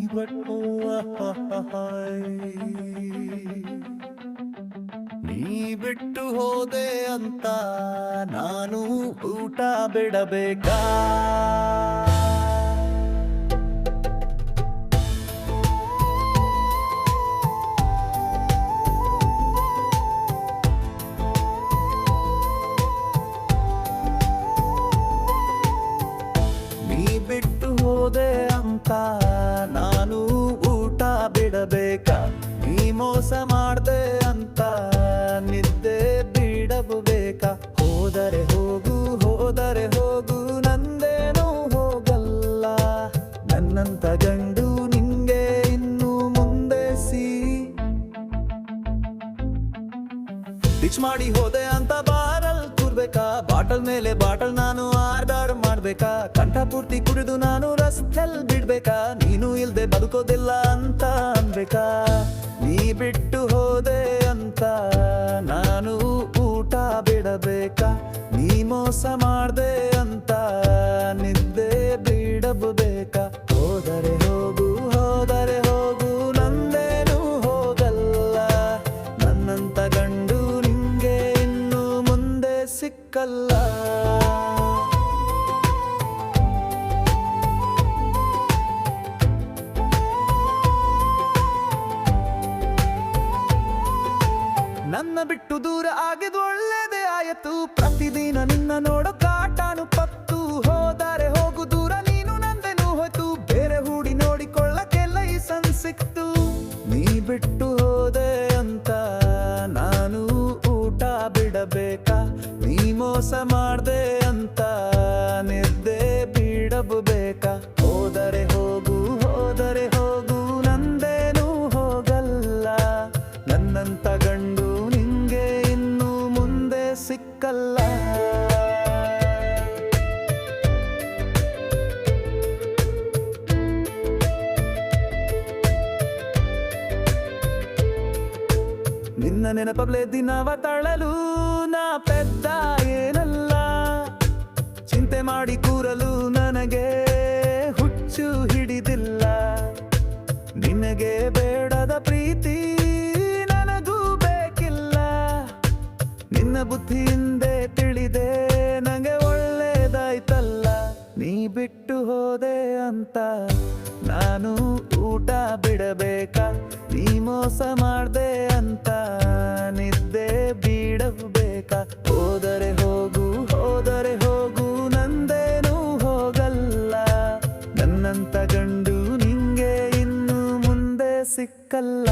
ಇವತ್ತು ನೀ ಬಿಟ್ಟು ಹೋದೆ ಅಂತ ನಾನು ಊಟ ಬಿಡಬೇಕಾ? ನೀ ಬಿಟ್ಟು ಹೋದೆ ಅಂತ ನಾನು ಊಟ ಬಿಡಬೇಕಾ? ನೀ ಮೋಸ ಮಾಡ್ದೆ ಅಂತ ನಿದ್ದೆ ಬಿಡಬೇಕಾ? ಹೋದರೆ ಹೋಗು, ಹೋದರೆ ಹೋಗು, ನಂದೇನೂ ಹೋಗಲ್ಲ. ನನ್ನಂತ ಗಂಡು ನಿಂಗೆ ಇನ್ನು ಮುಂದೆ ಡಿಚ್ ಮಾಡಿ ಹೋದೆ ಅಂತ ಬಾರಲ್ ಕೂರ್ಬೇಕಾ? ಬಾಟಲ್ ಮೇಲೆ ಬಾಟಲ್ ನಾನು ಆರ್ಡರ್ ಮಾಡ್ಬೇಕಾ? ಕಂಠ ಪೂರ್ತಿ ಕುಡಿದು ನಾನು ರಸ್ತೆಲ್ ಬಿಡ್ಬೇಕಾ? ನೀನು ಇಲ್ದೆ ಬದುಕೋದಿಲ್ಲ ಅಂತ ಅನ್ಬೇಕಾ? ನೀ ಬಿಟ್ಟು ಹೋದೆ ಅಂತ ನಾನು ಊಟ ಬಿಡಬೇಕಾ? ನೀ ಮೋಸ ಮಾಡ್ದೆ ಅಂತ ನಿದ್ದೆ ಬಿಡಬೇಕಾ? ಹೋದರೆ ಹೋಗು, ಹೋದರೆ ಹೋಗು, ನಂದೇನೂ ಹೋಗಲ್ಲ. ನನ್ನಂತ ಗಂಡು ನಿಂಗೆ ಇನ್ನು ಮುಂದೆ ಸಿಕ್ಕಲ್ಲ. ನನ್ನ ಬಿಟ್ಟು ದೂರ ಆಗಿದ್ದು ಒಳ್ಳೇದೇ ಆಯತು. ಪ್ರತಿದಿನ ನಿನ್ನ ನೋಡೋ ಕಾಟಾನು ಪತ್ತು. ಹೋದರೆ ಹೋಗು ದೂರ, ನೀನು ನಂದೇನು ಹೋಯ್ತು. ಬೇರೆ ಹೂಡಿ ನೋಡಿಕೊಳ್ಳಕ್ಕೆ ಲೈಸೆನ್ಸ್ ಸಿಕ್ತು. ನೀ ಬಿಟ್ಟು ಹೋದೆ ಅಂತ ನಾನು ಊಟ ಬಿಡಬೇಕಾ? ನೀ ಮೋಸ ಮಾಡ್ದೆ ಅಂತ ನಿದ್ದೆ ಬಿಡಬೇಕಾ? ಹೋದರೆ ಹೋಗು, ಹೋದರೆ ಹೋಗು, ನಂದೇನೂ ಹೋಗಲ್ಲ. ನನ್ನಂತ ಗಂಡು ನಿಂಗೆ ಇನ್ನು ಮುಂದೆ ಸಿಕ್ಕಲ್ಲ. ನಿನ್ನ ನೆನಪಬ್ಲೆ ದಿನವ ತಳಲು ನಾ ಪೆದ್ದ ಏನಲ್ಲ. ಚಿಂತೆ ಮಾಡಿ ಕೂರಲು ನನಗೆ ಹುಚ್ಚು ಹಿಡಿದಿಲ್ಲ. ನಿನಗೆ ಬೇಡದ ಪ್ರೀತಿ ನನಗೂ ಬೇಕಿಲ್ಲ. ನಿನ್ನ ಬುದ್ಧಿಯಿಂದೆ ತಿಳಿದೆ ನಂಗೆ ಒಳ್ಳೇದಾಯ್ತಲ್ಲ. ನೀ ಬಿಟ್ಟು ಹೋದೆ ಅಂತ ನಾನು ಊಟ ಬಿಡಬೇಕಾ? ನೀ ಮೋಸ ಮಾಡ್ದೆ ಅಂತ ನಿದ್ದೆ ಬಿಡಬೇಕಾ? ಹೋದರೆ ಹೋಗು, ಹೋದರೆ ಹೋಗು, ನಂದೇನೂ ಹೋಗಲ್ಲ. ನನ್ನಂತ ಗಂಡು ನಿಂಗೆ ಇನ್ನು ಮುಂದೆ ಸಿಕ್ಕಲ್ಲ.